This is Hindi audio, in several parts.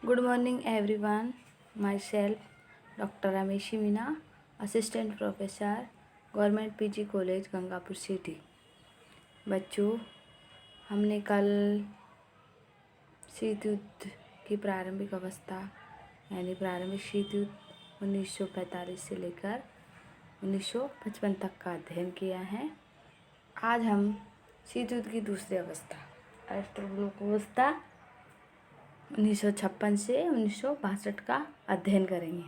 Good morning everyone. Myself Dr. Rameshi Meena, Assistant Professor, Government PG College Gangapur city. बच्चों, हमने कल शीत युद्ध की प्रारंभिक अवस्था यानी प्रारंभिक शीत युद्ध 1945 से लेकर 1955 तक का अध्ययन किया है। आज हम शीत युद्ध की दूसरी अवस्था अष्टब्लोक अवस्था 1956 से 1962 का अध्ययन करेंगे।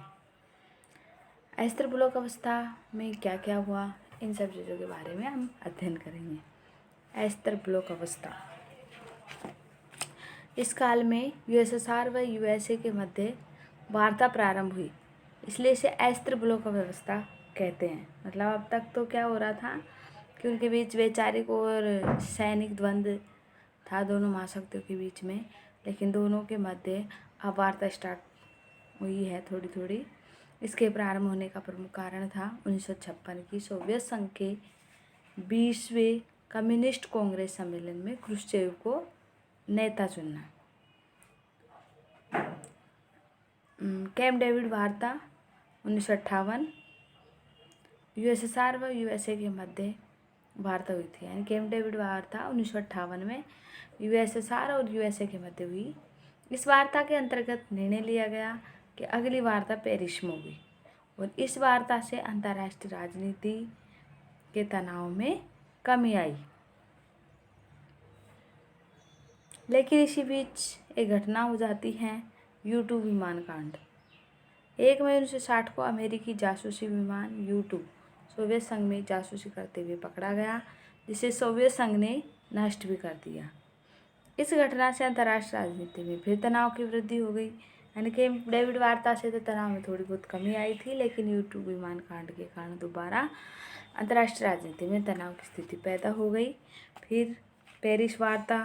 अस्त्र ब्लॉक अवस्था में क्या क्या हुआ, इन सब चीज़ों के बारे में हम अध्ययन करेंगे। अस्त्र ब्लॉक अवस्था, इस काल में यूएसएसआर व यूएसए के मध्य वार्ता प्रारंभ हुई, इसलिए इसे अस्त्र ब्लॉक अवस्था कहते हैं। मतलब अब तक तो क्या हो रहा था कि उनके बीच वैचारिक और सैनिक द्वंद्व था दोनों महाशक्तियों के बीच में, लेकिन दोनों के मध्य अब वार्ता स्टार्ट हुई है थोड़ी थोड़ी। इसके प्रारंभ होने का प्रमुख कारण था 1956 की सोवियत संघ के 20वें कम्युनिस्ट कांग्रेस सम्मेलन में क्रुश्चेव को नेता चुनना। कैंप डेविड वार्ता 1958 यूएसएसआर व यूएसए के मध्य वार्ता हुई थी, यानी कैंप डेविड वार्ता 1958 में यूएसएसआर और यूएसए के मध्य हुई। इस वार्ता के अंतर्गत निर्णय लिया गया कि अगली वार्ता पेरिस में होगी और इस वार्ता से अंतर्राष्ट्रीय राजनीति के तनाव में कमी आई। लेकिन इसी बीच एक घटना हो जाती है, U-2 विमान कांड। 1 मई 1960 को अमेरिकी जासूसी विमान U-2 सोवियत संघ में जासूसी करते हुए पकड़ा गया, जिसे सोवियत संघ ने नष्ट भी कर दिया। इस घटना से अंतर्राष्ट्रीय राजनीति में फिर तनाव की वृद्धि हो गई, यानी कि डेविड वार्ता से तो तनाव में थोड़ी बहुत कमी आई थी, लेकिन U-2 विमान कांड के कारण दोबारा अंतर्राष्ट्रीय राजनीति में तनाव की स्थिति पैदा हो गई। फिर पेरिस वार्ता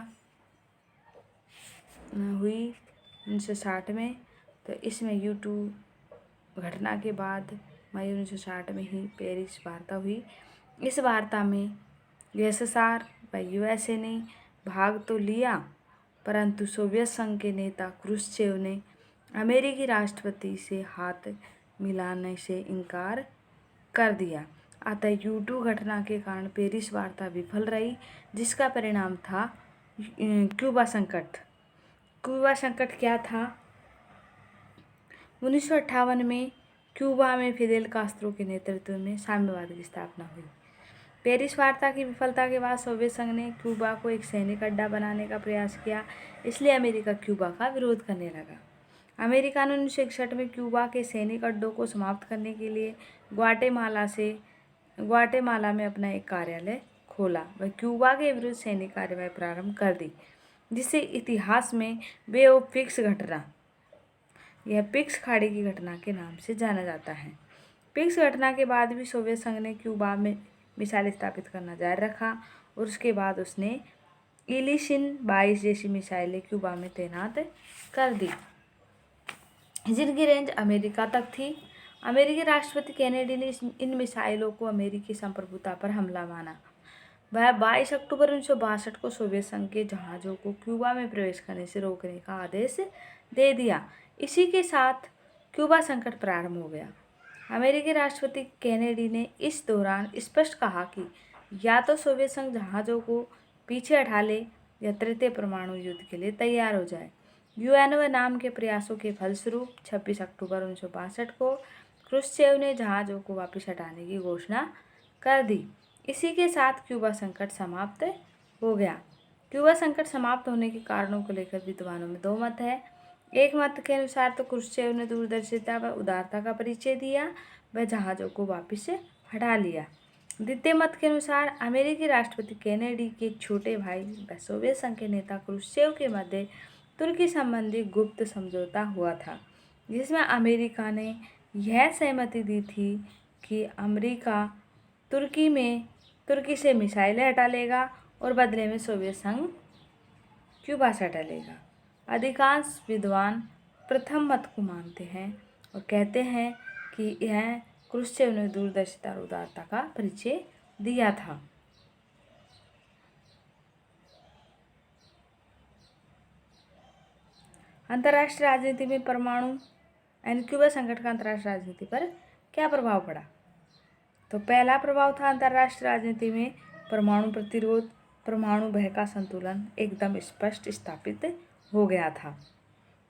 हुई 1960 में, तो इसमें U-2 घटना के बाद मई 1960 में ही पेरिस वार्ता हुई। इस वार्ता में यूएसएसआर व यूएसए ने भाग तो लिया, परंतु सोवियत संघ के नेता क्रुश्चेव ने अमेरिकी राष्ट्रपति से हाथ मिलाने से इनकार कर दिया। अतः U-2 घटना के कारण पेरिस वार्ता विफल रही, जिसका परिणाम था क्यूबा संकट। क्यूबा संकट क्या था? 1958 में क्यूबा में फिदेल कास्त्रो के नेतृत्व में साम्यवाद की स्थापना हुई। पेरिस वार्ता की विफलता के बाद सोवियत संघ ने क्यूबा को एक सैनिक अड्डा बनाने का प्रयास किया, इसलिए अमेरिका क्यूबा का विरोध करने लगा। अमेरिका ने 1961 में क्यूबा के सैनिक अड्डों को समाप्त करने के लिए ग्वाटेमाला में अपना एक कार्यालय खोला व क्यूबा के विरुद्ध सैनिक कार्रवाई प्रारंभ कर दी, जिसे इतिहास में बे ऑफ पिक्स घटना, यह पिक्स खाड़ी की घटना के नाम से जाना जाता है। पिक्स घटना के बाद भी सोवियत संघ ने क्यूबा में मिसाइल स्थापित करना जारी रखा और उसके बाद उसने इलीशिन 22 जैसी मिसाइलें क्यूबा में तैनात कर दी, जिनकी रेंज अमेरिका तक थी। अमेरिकी राष्ट्रपति कैनेडी ने इन मिसाइलों को अमेरिकी संप्रभुता पर हमला माना। वह 22 अक्टूबर 1962 को सोवियत संघ के जहाज़ों को क्यूबा में प्रवेश करने से रोकने का आदेश दे दिया। इसी के साथ क्यूबा संकट प्रारंभ हो गया। अमेरिकी राष्ट्रपति कैनेडी ने इस दौरान स्पष्ट कहा कि या तो सोवियत संघ जहाज़ों को पीछे हटा ले या तृतीय परमाणु युद्ध के लिए तैयार हो जाए। यूएनओ नाम के प्रयासों के फलस्वरूप 26 अक्टूबर 1962 को क्रुश्चेव ने जहाज़ों को वापस हटाने की घोषणा कर दी। इसी के साथ क्यूबा संकट समाप्त हो गया। क्यूबा संकट समाप्त होने के कारणों को लेकर विद्वानों में दो मत है। एक मत के अनुसार तो क्रुश्चेव ने दूरदर्शिता व उदारता का परिचय दिया, वह जहाज़ों को वापस हटा लिया। द्वितीय मत के अनुसार अमेरिकी राष्ट्रपति कैनेडी के छोटे भाई व सोवियत संघ के नेता क्रुश्चेव के मध्य तुर्की संबंधी गुप्त समझौता हुआ था, जिसमें अमेरिका ने यह सहमति दी थी कि अमेरिका तुर्की से मिसाइलें हटा लेगा और बदले में सोवियत संघ क्यूबा से हटा लेगा। अधिकांश विद्वान प्रथम मत को मानते हैं और कहते हैं कि यह क्रुश्चेव ने दूरदर्शिता और उदारता का परिचय दिया था। अंतर्राष्ट्रीय राजनीति में परमाणु यानी क्यूबा संकट का अंतर्राष्ट्रीय राजनीति पर क्या प्रभाव पड़ा? तो पहला प्रभाव था अंतर्राष्ट्रीय राजनीति में परमाणु प्रतिरोध, परमाणु भय का संतुलन एकदम स्पष्ट स्थापित हो गया था।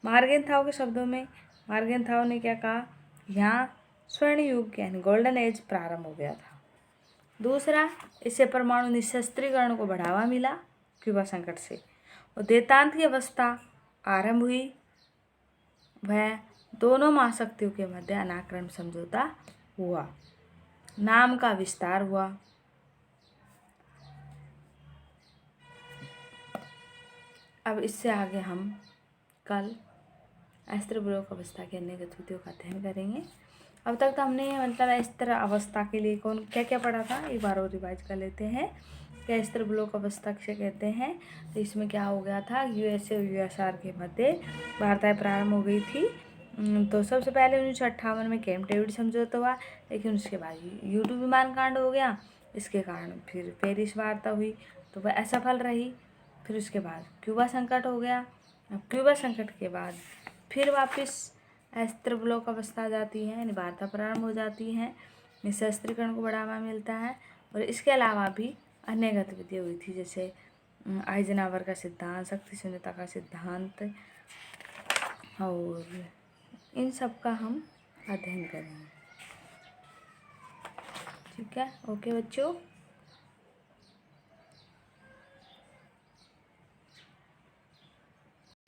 मार्गेंथाव के शब्दों में मार्गेंथाव ने क्या कहा? यहाँ स्वर्ण युग यानी गोल्डन एज प्रारंभ हो गया था। दूसरा, इससे परमाणु निशस्त्रीकरण को बढ़ावा मिला क्यूबा संकट से, और देतांत की अवस्था आरंभ हुई। वह दोनों महाशक्तियों के मध्य अनाक्रमण समझौता हुआ, नाम का विस्तार हुआ। अब इससे आगे हम कल अस्त्र ब्लॉक अवस्था की अन्य गतिविधियों का अध्ययन करेंगे। अब तक तो हमने मतलब अस्त्र अवस्था के लिए कौन क्या क्या पढ़ा था, एक बार और रिवाइज कर लेते हैं। क्या अस्त्र ब्लॉक अवस्था किसे कहते हैं? तो इसमें क्या हो गया था, यूएसए और यूएसआर के मध्य वार्ताएं प्रारंभ हो गई थी। तो सबसे पहले 1958 में कैंप डेविड समझौता हुआ, लेकिन उसके बाद यूटू विमान कांड हो गया, इसके कारण फिर पेरिस वार्ता हुई, तो वह असफल रही। फिर उसके बाद क्यूबा संकट हो गया। अब क्यूबा संकट के बाद फिर वापस अस्त्र ब्लॉक अवस्था आ जाती है, यानी वार्ता प्रारंभ हो जाती है, निशस्त्रीकरण को बढ़ावा मिलता है। और इसके अलावा भी अन्य गतिविधियाँ हुई थी, जैसे आइजनहावर का सिद्धांत, शक्ति शून्यता का सिद्धांत, और इन सब का हम अध्ययन करेंगे। ठीक है, ओके बच्चों।